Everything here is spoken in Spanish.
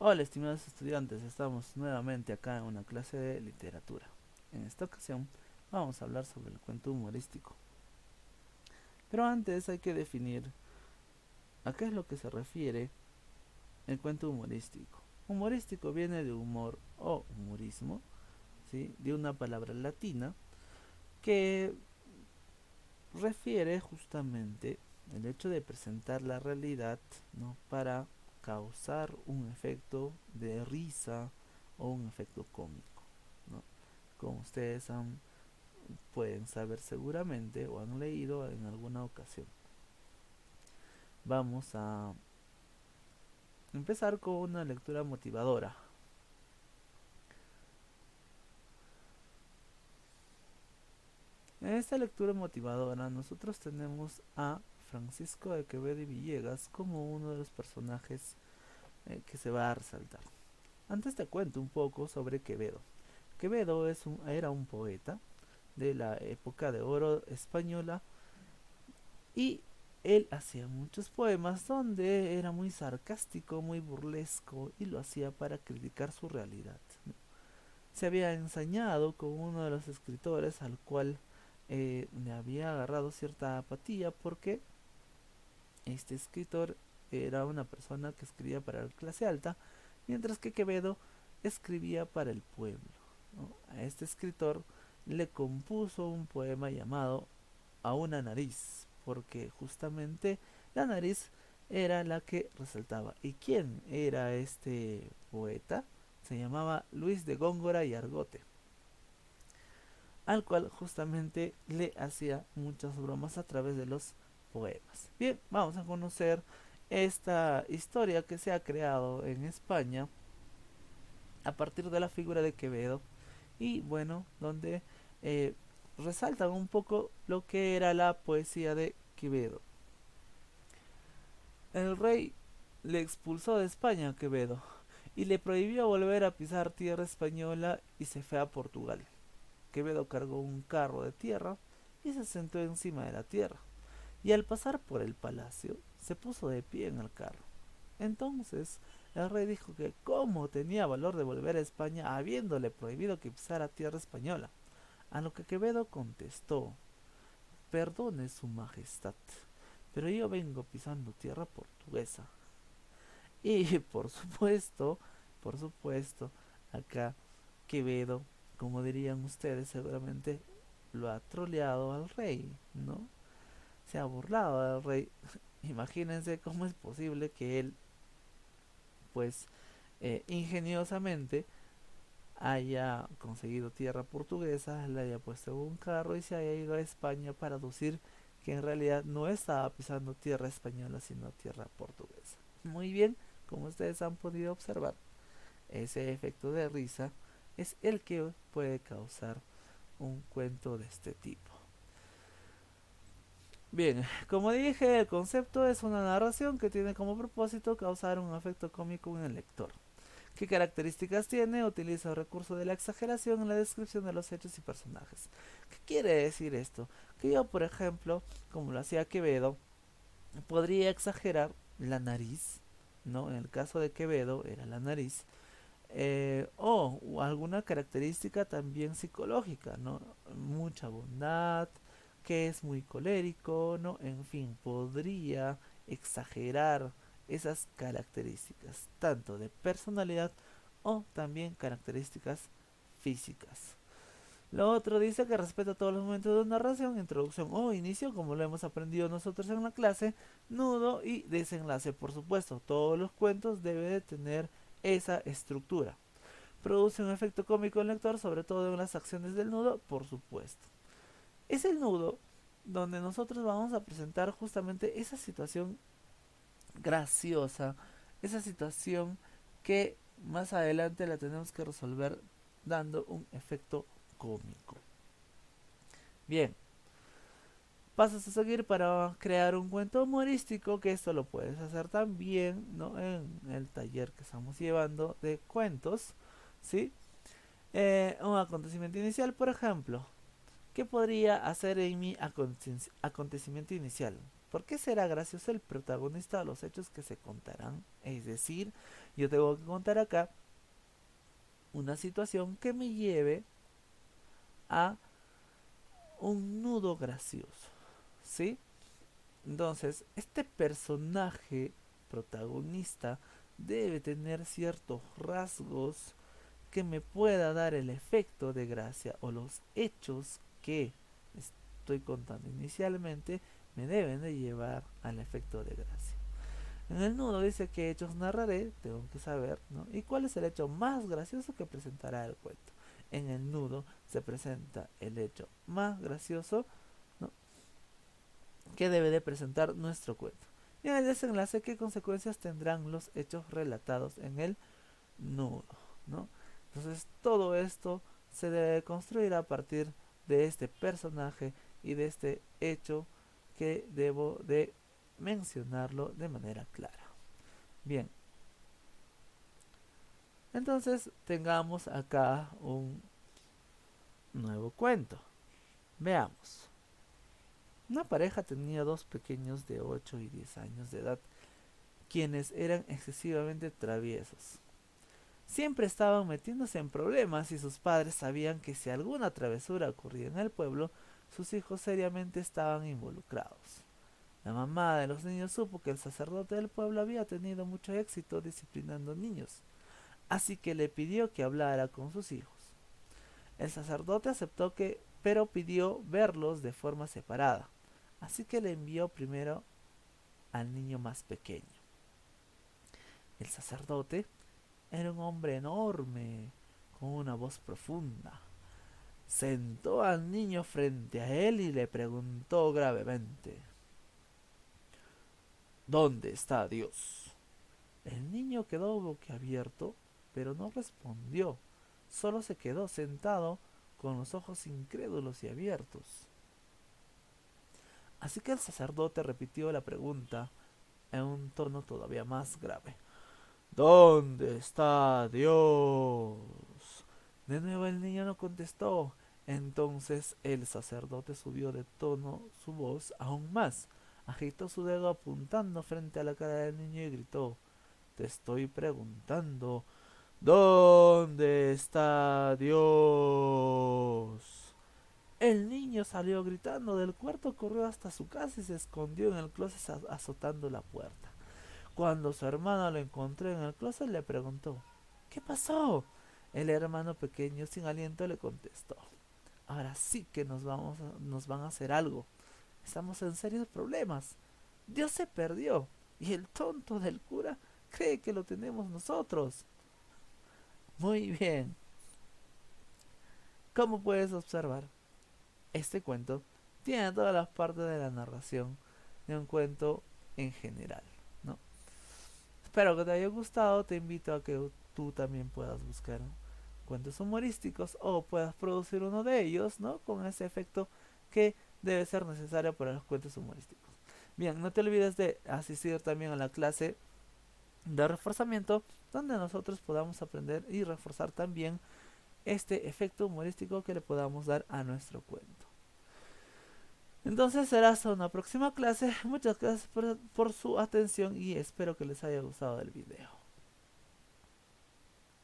Hola, estimados estudiantes, estamos nuevamente acá en una clase de literatura. En esta ocasión vamos a hablar sobre el cuento humorístico. Pero antes hay que definir a qué es lo que se refiere el cuento humorístico. Humorístico viene de humor o humorismo, ¿sí? De una palabra latina que refiere justamente el hecho de presentar la realidad, ¿no? Para causar un efecto de risa o un efecto cómico, ¿no? Como ustedes pueden saber seguramente o han leído en alguna ocasión. Vamos a empezar con una lectura motivadora. En esta lectura motivadora nosotros tenemos a Francisco de Quevedo y Villegas como uno de los personajes que se va a resaltar. Antes te cuento un poco sobre Quevedo. Quevedo era un poeta de la época de oro española y él hacía muchos poemas donde era muy sarcástico, muy burlesco y lo hacía para criticar su realidad, ¿no? Se había ensañado con uno de los escritores al cual le había agarrado cierta apatía porque este escritor era una persona que escribía para la clase alta, mientras que Quevedo escribía para el pueblo, ¿no? A este escritor le compuso un poema llamado A una nariz, porque justamente la nariz era la que resaltaba. ¿Y quién era este poeta? Se llamaba Luis de Góngora y Argote, al cual justamente le hacía muchas bromas a través de los poemas. Bien, vamos a conocer esta historia que se ha creado en España a partir de la figura de Quevedo y bueno, donde eh, resaltan un poco lo que era la poesía de Quevedo. El rey le expulsó de España a Quevedo y le prohibió volver a pisar tierra española y se fue a Portugal. Quevedo cargó un carro de tierra y se sentó encima de la tierra, y al pasar por el palacio se puso de pie en el carro. Entonces el rey dijo que cómo tenía valor de volver a España habiéndole prohibido que pisara tierra española, a lo que Quevedo contestó: perdone su majestad, pero yo vengo pisando tierra portuguesa. Y por supuesto, acá Quevedo, como dirían ustedes seguramente, lo ha troleado al rey, ¿no? Se ha burlado del rey. Imagínense cómo es posible que él, pues, ingeniosamente haya conseguido tierra portuguesa, le haya puesto un carro y se haya ido a España para decir que en realidad no estaba pisando tierra española, sino tierra portuguesa. Muy bien, como ustedes han podido observar, ese efecto de risa es el que puede causar un cuento de este tipo. Bien, como dije, el concepto es una narración que tiene como propósito causar un efecto cómico en el lector. ¿Qué características tiene? Utiliza el recurso de la exageración en la descripción de los hechos y personajes. ¿Qué quiere decir esto? Que yo, por ejemplo, como lo hacía Quevedo, podría exagerar la nariz, ¿no? En el caso de Quevedo era la nariz, o alguna característica también psicológica, ¿no? Mucha bondad, que es muy colérico, ¿no? En fin, podría exagerar esas características, tanto de personalidad o también características físicas. Lo otro dice que respeta todos los momentos de narración, introducción o inicio, como lo hemos aprendido nosotros en la clase, nudo y desenlace. Por supuesto, todos los cuentos deben de tener esa estructura. Produce un efecto cómico en el lector, sobre todo en las acciones del nudo, por supuesto. Es el nudo donde nosotros vamos a presentar justamente esa situación graciosa, esa situación que más adelante la tenemos que resolver dando un efecto cómico. Bien, pasas a seguir para crear un cuento humorístico, que esto lo puedes hacer también, ¿no? En el taller que estamos llevando de cuentos, ¿sí? Un acontecimiento inicial, por ejemplo. ¿Qué podría hacer en mi acontecimiento inicial? ¿Por qué será gracioso el protagonista de los hechos que se contarán? Es decir, yo tengo que contar acá una situación que me lleve a un nudo gracioso, ¿sí? Entonces, este personaje protagonista debe tener ciertos rasgos que me pueda dar el efecto de gracia, o los hechos que estoy contando inicialmente me deben de llevar al efecto de gracia. En el nudo dice qué hechos narraré, tengo que saber, ¿no? Y cuál es el hecho más gracioso que presentará el cuento. En el nudo se presenta el hecho más gracioso, ¿no?, que debe de presentar nuestro cuento. Y en el desenlace, qué consecuencias tendrán los hechos relatados en el nudo, ¿no? Entonces todo esto se debe construir a partir de este personaje y de este hecho que debo de mencionarlo de manera clara. Bien, entonces tengamos acá un nuevo cuento. Veamos. Una pareja tenía dos pequeños de 8 y 10 años de edad, quienes eran excesivamente traviesos. Siempre estaban metiéndose en problemas y sus padres sabían que si alguna travesura ocurría en el pueblo, sus hijos seriamente estaban involucrados. La mamá de los niños supo que el sacerdote del pueblo había tenido mucho éxito disciplinando niños, así que le pidió que hablara con sus hijos. El sacerdote aceptó, pero pidió verlos de forma separada, así que le envió primero al niño más pequeño. El sacerdote era un hombre enorme, con una voz profunda. Sentó al niño frente a él y le preguntó gravemente: ¿Dónde está Dios? El niño quedó boquiabierto, pero no respondió. Solo se quedó sentado con los ojos incrédulos y abiertos. Así que el sacerdote repitió la pregunta en un tono todavía más grave: ¿Dónde está Dios? De nuevo el niño no contestó. Entonces el sacerdote subió de tono su voz aún más. Agitó su dedo apuntando frente a la cara del niño y gritó: Te estoy preguntando, ¿dónde está Dios? El niño salió gritando del cuarto, corrió hasta su casa y se escondió en el closet azotando la puerta. Cuando su hermano lo encontró en el closet, le preguntó: ¿Qué pasó? El hermano pequeño, sin aliento, le contestó: Ahora sí que nos van a hacer algo. Estamos en serios problemas. Dios se perdió y el tonto del cura cree que lo tenemos nosotros. Muy bien. Como puedes observar, este cuento tiene todas las partes de la narración de un cuento en general, ¿no? Espero que te haya gustado. Te invito a que tú también puedas buscar cuentos humorísticos o puedas producir uno de ellos, ¿no?, con ese efecto que debe ser necesario para los cuentos humorísticos. Bien, no te olvides de asistir también a la clase de reforzamiento, donde nosotros podamos aprender y reforzar también este efecto humorístico que le podamos dar a nuestro cuento. Entonces será hasta una próxima clase. Muchas gracias por su atención y espero que les haya gustado el video.